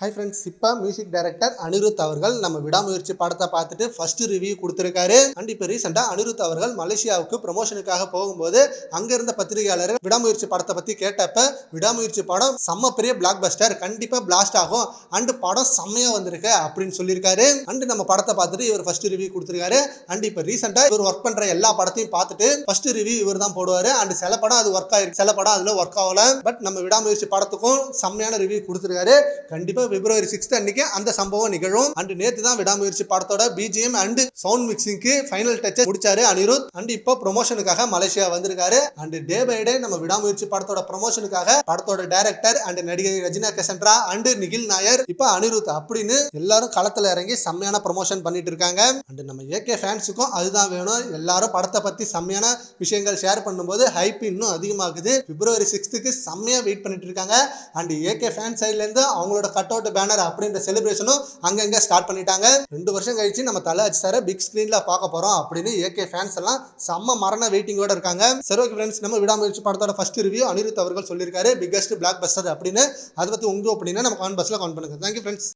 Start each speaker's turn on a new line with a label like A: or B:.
A: Hi friends, இப்போ music director Anirudh அவர்கள் நம்ம விடாமுயற்சி படத்தை பார்த்துட்டு ஃபர்ஸ்ட் ரிவ்யூ கொடுத்துருக்காரு. அண்ட் இப்போ ரீசெண்டாக அனிருத் அவர்கள் மலேசியாவுக்கு ப்ரமோஷனுக்காக போகும்போது அங்க இருந்த பத்திரிகையாளர் விடாமுயற்சி படத்தை பத்தி கேட்டப்ப, விடாமுயற்சி படம் செம்ம பெரிய பிளாக் பஸ்டர், கண்டிப்பா பிளாஸ்ட் ஆகும் அண்ட் படம் செம்மையா வந்திருக்கு அப்படின்னு சொல்லியிருக்காரு. அண்ட் நம்ம படத்தை பார்த்துட்டு இவர் ஃபர்ஸ்ட் ரிவ்யூ கொடுத்துருக்காரு. அண்ட் இப்போ ரீசெண்டா இவர் ஒர்க் பண்ற எல்லா படத்தையும் பார்த்துட்டு ஃபர்ஸ்ட் ரிவ்யூ இவர் தான் போடுவாரு. அண்ட் சில படம் அது ஒர்க் ஆயிருக்கு, சில படம் அதுல ஒர்க் ஆகல. பட் நம்ம விடாமுயற்சி படத்துக்கும் செம்மையான ரிவ்யூ கொடுத்துருக்காரு. கண்டிப்பா February 6th அன்னைக்கு அந்த சம்பவம் நிகழும். அண்ட் நேத்து தான் விடாமுயற்சி படத்தோட பிஜிஎம் அண்ட் சவுண்ட் மிக்சிங்க்கு ஃபைனல் டச்சஸ் முடிச்சாரு அனிருத். அண்ட் இப்போ ப்ரமோஷனுக்காக மலேசியா வந்திருக்காரு. அண்ட் டே பை டே நம்ம விடாமுயற்சி படத்தோட ப்ரமோஷனுக்காக படத்தோட டைரக்டர் அண்ட் நடிகை ரஜினா கசன்ட்ரா அண்ட் நிகில் நாயர் இப்ப அனிருத் அப்படின்னு எல்லாரும் களத்துல இறங்கி செம்மையான ப்ரமோஷன் பண்ணிட்டு இருக்காங்க. அண்ட் நம்ம ஏகே ஃபேன்ஸுக்கும் அதுதான் வேணும். எல்லாரும் படத்தை பத்தி செம்மையான விஷயங்கள் ஷேர் பண்ணும்போது ஹைப் இன்னும் அதிகமாகுது. February 6th செம்மையா வெயிட் பண்ணிட்டு இருக்காங்க. அண்ட் ஏகே ஃபேன் சைட்ல இருந்து அவங்களோட கட் அவுட் பேனர் அப்படின்ற செலிப்ரேஷனும் அங்கங்க ஸ்டார்ட் பண்ணிட்டாங்க. 2 வருஷம் கழிச்சு நம்ம தல அஜித் பிக் ஸ்கிரீன்ல பார்க்க போறோம் அப்படின்னு ஏகே ஃபேன்ஸ் எல்லாம் செம்ம மரண வெயிட்டிங்கோட இருக்காங்க. சரி, ஓகே ஃப்ரெண்ட்ஸ், நம்ம விடாமுயற்சி படத்தோட ஃபர்ஸ்ட் ரிவ்யூ அனிருத் அவர்கள் சொல்லியிருக்காரு பிக்கஸ்ட் பிளாக் பஸ்டர் அப்படின்னு. அதை பத்தி உங்க ஒப்பீனியனை நம்ம கமெண்ட் பாக்ஸ்ல கமெண்ட் பண்ணுங்க. Thank you friends.